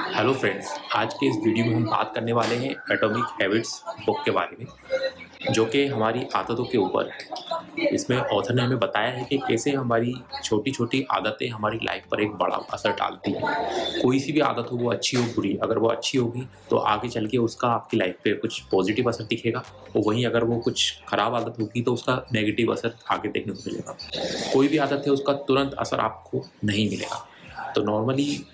Hello friends, आज के इस वीडियो में हम बात करने वाले हैं एटॉमिक हैबिट्स बुक के बारे में, जो कि हमारी आदतों के ऊपर है। इसमें ऑथर ने हमें बताया है कि कैसे हमारी छोटी-छोटी आदतें हमारी लाइफ पर एक बड़ा असर डालती हैं। कोई सी भी आदत हो, वो अच्छी हो बुरी, अगर वो अच्छी होगी तो आगे चल के उसका आपकी लाइफ पे कुछ पॉजिटिव असर दिखेगा और वहीं अगर वो कुछ खराब आदत होगी तो उसका नेगेटिव असर आगे देखने को मिलेगा। कोई भी आदत है उसका तुरंत असर आपको नहीं मिलेगा। तो नॉर्मली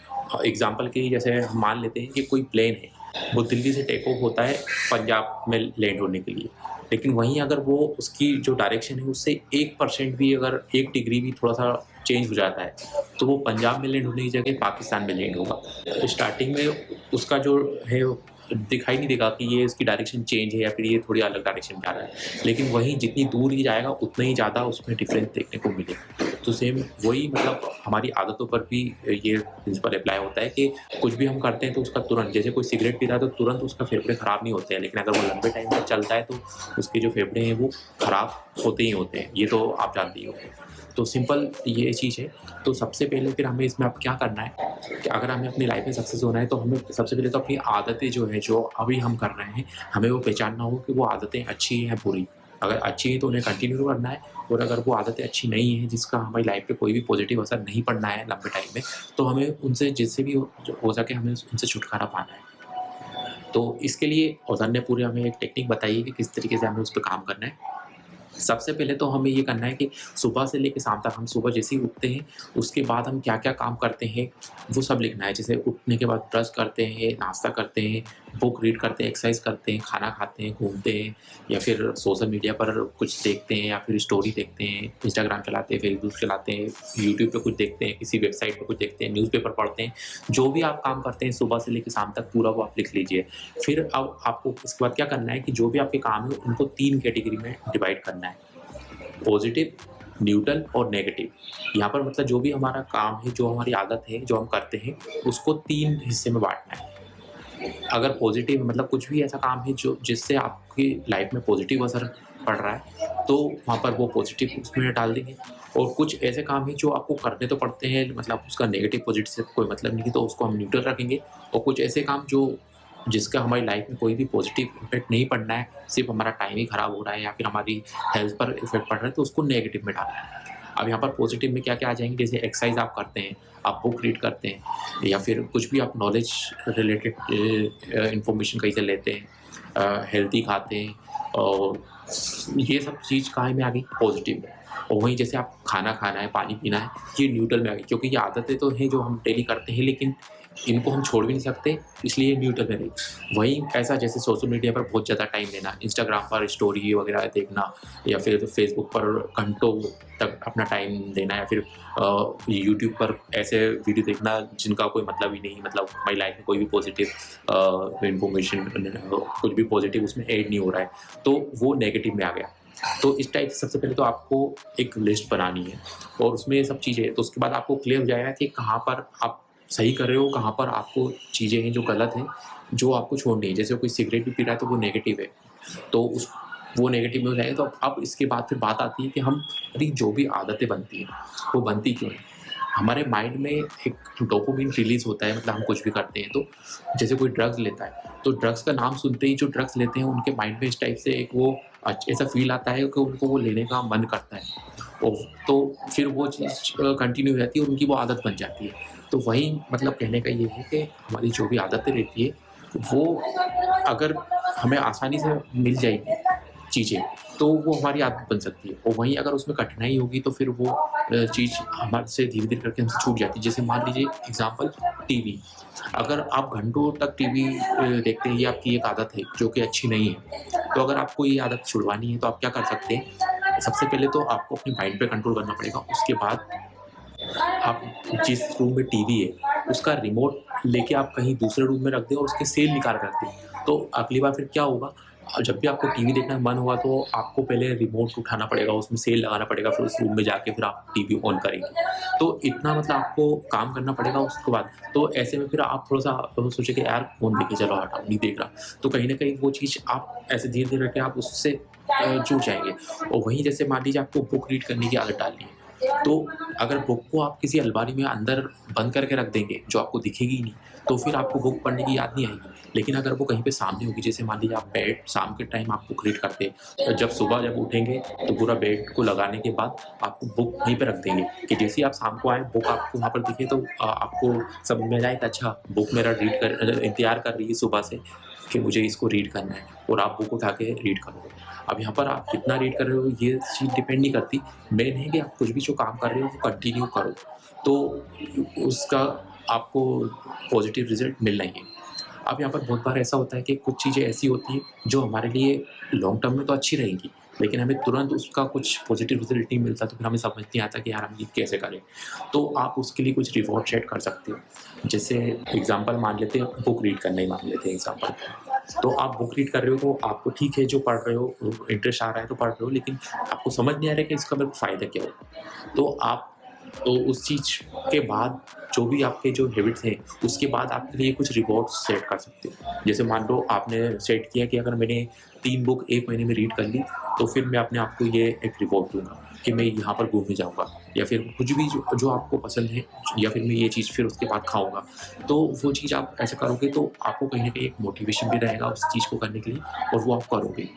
एग्जाम्पल के लिए जैसे हम मान लेते हैं कि कोई प्लेन है, वो दिल्ली से टेक ऑफ होता है पंजाब में लैंड होने के लिए। लेकिन वहीं अगर वो उसकी जो डायरेक्शन है उससे 1% भी, अगर 1 डिग्री भी थोड़ा-सा चेंज हो जाता है, तो वो पंजाब में लैंड होने की जगह पाकिस्तान में लैंड होगा। स्टार्टिंग में उसका जो है वो दिखाई नहीं देगा कि ये इसकी डायरेक्शन चेंज है या फिर ये थोड़ी अलग डायरेक्शन में जा रहा है। लेकिन वहीं जितनी दूर ही जाएगा उतना ही ज़्यादा उसमें डिफ़रेंस देखने को मिलेगा। तो सेम वही मतलब हमारी आदतों पर भी ये प्रिंसिपल अप्लाई होता है कि कुछ भी हम करते हैं तो उसका तुरंत, जैसे कोई सिगरेट पीता है तो तुरंत उसका फेफड़े खराब नहीं होते हैं, लेकिन अगर वो लंबे टाइम तक चलता है तो उसके जो फेफड़े हैं वो खराब होते ही होते हैं। ये तो आप जानते ही हो। तो सिंपल ये चीज़ है। तो सबसे पहले फिर हमें इसमें अब क्या करना है कि अगर हमें अपनी लाइफ में सक्सेस होना है तो हमें सबसे पहले तो अपनी आदतें जो है, जो अभी हम कर रहे हैं, हमें वो पहचानना होगा कि वो आदतें अच्छी हैं या बुरी। अगर अच्छी है तो उन्हें कंटिन्यू करना है, और अगर वो आदतें अच्छी नहीं हैं, जिसका हमारी लाइफ पे कोई भी पॉजिटिव असर नहीं पड़ना है लंबे टाइम में, तो हमें उनसे जिससे भी हो सके हमें उनसे छुटकारा पाना है। तो इसके लिए औज़ार ने पूरी हमें एक टेक्निक बताई है कि किस तरीके से हमें उस पे काम करना है। सबसे पहले तो हमें ये करना है कि सुबह से लेके शाम तक, हम सुबह जैसे ही उठते हैं, उसके बाद हम क्या-क्या काम करते हैं, वो सब लिखना है। जैसे उठने के बाद ब्रश करते हैं, नाश्ता करते हैं, बुक रीड करते हैं, एक्सरसाइज करते हैं, खाना खाते हैं, घूमते हैं, या फिर सोशल मीडिया पर कुछ देखते हैं, या फिर स्टोरी देखते हैं, इंस्टाग्राम चलाते हैं, फेसबुक चलाते हैं, यूट्यूब पे कुछ देखते हैं, किसी वेबसाइट पे कुछ देखते हैं, न्यूज़पेपर पढ़ते हैं। जो भी आप काम करते हैं सुबह से लेके शाम तक, पूरा वो आप लिख लीजिए। फिर अब आपको इसके बाद क्या करना है कि जो भी आपके काम है उनको 3 कैटेगरी में डिवाइड करना है। पॉजिटिव, न्यूट्रल और नेगेटिव। यहाँ पर मतलब जो भी हमारा काम है, जो हमारी आदत है, जो हम करते हैं, उसको 3 हिस्से में बाँटना है। अगर पॉजिटिव मतलब कुछ भी ऐसा काम है जो जिससे आपकी लाइफ में पॉजिटिव असर पड़ रहा है, तो वहाँ पर वो पॉजिटिव उसमें डाल देंगे। और कुछ ऐसे काम हैं जो आपको करने तो पड़ते हैं, मतलब उसका नेगेटिव पॉजिटिव से कोई मतलब नहीं है, तो उसको हम न्यूट्रल रखेंगे। और कुछ ऐसे काम जो जिसका हमारी लाइफ में कोई भी पॉजिटिव इम्पैक्ट नहीं पड़ना है, सिर्फ़ हमारा टाइम ही खराब हो रहा है या फिर हमारी हेल्थ पर इफ़ेक्ट पड़ रहा है, तो उसको नेगेटिव में डालना है। अब यहाँ पर पॉजिटिव में क्या-क्या आ जाएँगे, जैसे एक्सरसाइज़ आप करते हैं, आप बुक रीड करते हैं, या फिर कुछ भी आप नॉलेज रिलेटेड इन्फॉर्मेशन कहीं से लेते हैं, हेल्दी खाते हैं, और ये सब चीज़ काहे में आ गई, पॉजिटिव में। और वहीं जैसे आप खाना खाना है, पानी पीना है, ये न्यूट्रल में आ गई, क्योंकि ये आदतें तो हैं जो हम डेली करते हैं, लेकिन इनको हम छोड़ भी नहीं सकते, इसलिए ये न्यूट्रल में रही। वहीं ऐसा जैसे सोशल मीडिया पर बहुत ज़्यादा टाइम देना, इंस्टाग्राम पर स्टोरी वगैरह देखना, या फिर फेसबुक पर घंटों तक अपना टाइम देना, या फिर यूट्यूब पर ऐसे वीडियो देखना जिनका कोई मतलब ही नहीं, मतलब हमारी लाइफ में कोई भी पॉजिटिव इन्फॉर्मेशन, कुछ भी पॉजिटिव उसमें ऐड नहीं हो रहा है, तो वो नेगेटिव में आ गया। तो इस टाइप से सबसे पहले तो आपको एक लिस्ट बनानी है, और उसमें ये सब चीज़ें, तो उसके बाद आपको क्लियर हो जाएगा कि कहाँ पर आप सही कर रहे हो, कहाँ पर आपको चीज़ें हैं जो गलत हैं, जो आपको छोड़नी है। जैसे कोई सिगरेट भी पी रहा है तो वो नेगेटिव है, तो उस वो नेगेटिव में हो जाएगा। तो अब इसके बाद फिर बात आती है कि हमारी जो भी आदतें बनती हैं, वो बनती क्यों हैं? हमारे माइंड में एक डोपामाइन रिलीज़ होता है, मतलब हम कुछ भी करते हैं तो, जैसे कोई ड्रग्स लेता है, तो ड्रग्स का नाम सुनते ही जो ड्रग्स लेते हैं उनके माइंड में इस टाइप से एक वो ऐसा फ़ील आता है कि उनको वो लेने का मन करता है। तो फिर वो चीज़ कंटिन्यू हो जाती है और उनकी वो आदत बन जाती है। तो वही मतलब कहने का ये है कि हमारी जो भी आदतें रहती है, वो अगर हमें आसानी से मिल जाएगी चीज़ें, तो वो हमारी आदत बन सकती है। और वहीं अगर उसमें कठिनाई होगी तो फिर वो चीज़ हमारे से धीरे-धीरे करके हमसे छूट जाती है। जैसे मान लीजिए एग्ज़ाम्पल, टीवी। अगर आप घंटों तक टीवी देखते हैं, ये आपकी एक आदत है जो कि अच्छी नहीं है। तो अगर आपको ये आदत छुड़वानी है तो आप क्या कर सकते हैं? सबसे पहले तो आपको अपने माइंड पे कंट्रोल करना पड़ेगा। उसके बाद आप जिस रूम में टीवी है, उसका रिमोट लेके आप कहीं दूसरे रूम में रख दें और उसके सेल निकाल के रख दें। तो अगली बार फिर क्या होगा, जब भी आपको टीवी देखने का मन हुआ तो आपको पहले रिमोट उठाना पड़ेगा, उसमें सेल लगाना पड़ेगा, फिर उस रूम में जाके फिर आप टीवी ऑन करेंगे। तो इतना मतलब आपको काम करना पड़ेगा उसके बाद। तो ऐसे में फिर आप थोड़ा-सा सोचे कि यार फ़ोन देखे चलो हटाओ, नहीं देख रहा। तो कहीं न कहीं वो चीज़ आप ऐसे धीरे-धीरे करके आप उससे जुड़ जाएँगे। और वहीं जैसे मान लीजिए आपको बुक रीड करने की आदत डालनी है। तो अगर बुक को आप किसी अलमारी में अंदर बंद करके रख देंगे, जो आपको दिखेगी ही नहीं, तो फिर आपको बुक पढ़ने की याद नहीं आएगी। लेकिन अगर वो कहीं पे सामने होगी, जैसे मान लीजिए आप बेड शाम के टाइम आप बुक रीड करते हैं, तो जब उठेंगे, तो पूरा बेड को लगाने के बाद आपको बुक वहीं पे रख देंगे कि जैसे ही आप शाम को आएँ, बुक आपको वहाँ पर दिखे, तो आपको समझ में जाए कि अच्छा बुक मेरा इंतज़ार कर रही है सुबह से कि मुझे इसको रीड करना है, और आप बुक उठा के रीड करोगे। अब यहाँ पर आप कितना रीड कर रहे हो, ये चीज़ डिपेंड नहीं करती। मेन है कि आप कुछ भी जो काम कर रहे हो वो कंटिन्यू करो, तो उसका आपको पॉजिटिव रिज़ल्ट मिलना ही है। अब यहाँ पर बहुत बार ऐसा होता है कि कुछ चीज़ें ऐसी होती हैं जो हमारे लिए लॉन्ग टर्म में तो अच्छी रहेंगी, लेकिन हमें तुरंत उसका कुछ पॉजिटिव रिज़ल्ट नहीं मिलता, तो फिर हमें समझ नहीं आता कि यार हम ये कैसे करें। तो आप उसके लिए कुछ रिवॉर्ड सेट कर सकते हो। जैसे एग्ज़ाम्पल मान लेते हैं, बुक रीड करना ही मान लेते हैं एग्ज़ाम्पल। तो आप बुक रीड कर रहे हो, तो आपको ठीक है जो पढ़ रहे हो, इंटरेस्ट आ रहा है तो पढ़ रहे हो, लेकिन आपको समझ नहीं आ रहा है कि इसका मेरे को फ़ायदा क्या हो। तो आप उस चीज़ के बाद जो भी आपके जो हैबिट्स हैं, उसके बाद आपके लिए कुछ रिवॉर्ड्स सेट कर सकते हो। जैसे मान लो आपने सेट किया कि अगर मैंने 3 बुक 1 महीने में रीड कर ली, तो फिर मैं अपने आप को ये एक रिवॉर्ड दूँगा कि मैं यहाँ पर घूमने जाऊँगा, या फिर कुछ भी जो जो आपको पसंद है, या फिर मैं ये चीज़ फिर उसके बाद खाऊँगा। तो वो चीज़ आप ऐसे करोगे, तो आपको कहीं न कहीं एक मोटिवेशन भी रहेगा उस चीज़ को करने के लिए, और वो आप करोगे।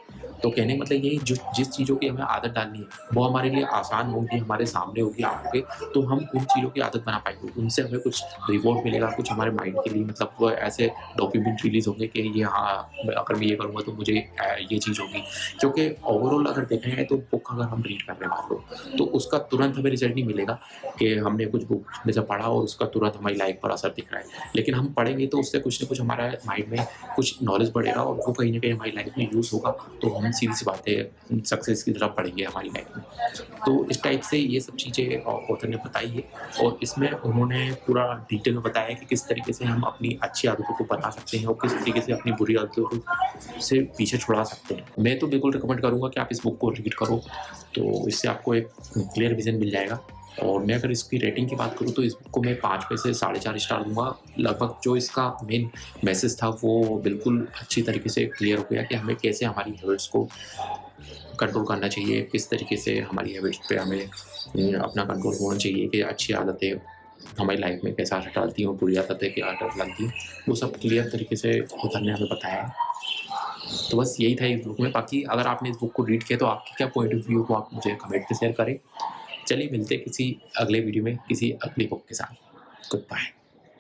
तो कहने का मतलब ये है, जो जिस चीज़ों की हमें आदत डालनी है, वो हमारे लिए आसान होगी, हमारे सामने होगी आँखों के, तो हम उन चीज़ों की आदत बना पाएँगे। उनसे हमें कुछ रिवॉर्ड मिलेगा, कुछ हमारे माइंड के लिए, मतलब वो ऐसे डोपामिन रिलीज़ होंगे कि ये हाँ, अगर मैं ये करूँगा तो मुझे ये चीज़ होगी। क्योंकि ओवरऑल अगर देखा जाए, तो बुक अगर हम रीड कर रहे हैं मान लो, तो उसका तुरंत हमें रिज़ल्ट नहीं मिलेगा कि हमने कुछ बुक में से पढ़ा और उसका तुरंत हमारी लाइफ़ पर असर दिख रहा है। लेकिन हम पढ़ेंगे तो उससे कुछ न कुछ हमारा माइंड में कुछ नॉलेज बढ़ेगा, और वो कहीं न कहीं हमारी लाइफ़ में यूज़ होगा, तो हम सीधी-सी बात है सक्सेस की तरफ बढ़ेंगे हमारी लाइफ़ में। तो इस टाइप से ये सब चीज़ें ऑथर ने बताई है, और इसमें उन्होंने पूरा डिटेल में बताया है कि किस तरीके से हम अपनी अच्छी आदतों को बना सकते हैं, और किस तरीके से अपनी बुरी आदतों को से पीछे छुड़ा सकते हैं। मैं तो बिल्कुल रिकमेंड करूँगा कि आप इस बुक को रीड करो, तो इससे आपको एक क्लियर विज़न मिल जाएगा। और मैं अगर इसकी रेटिंग की बात करूँ, तो इस बुक को मैं 5 में से 4.5 स्टार दूँगा। लगभग जो इसका मेन मैसेज था, वो बिल्कुल अच्छी तरीके से क्लियर हो गया कि हमें कैसे हमारी हैबिट्स को कंट्रोल करना चाहिए, किस तरीके से हमारी हैबिट्स पे हमें अपना कंट्रोल होना चाहिए, कि अच्छी आदतें हमारी लाइफ में कैसा असर डालती हैं और बुरी आदतें क्या असर डालती हैं, वो सब क्लियर तरीके से ऑथर ने हमें बताया है। तो बस यही था इस बुक में। बाकी अगर आपने इस बुक को रीड किया, तो आपकी क्या पॉइंट ऑफ व्यू, को आप मुझे कमेंट में शेयर करें। चलिए मिलते हैं किसी अगले वीडियो में, किसी अगली बुक के साथ। Good bye.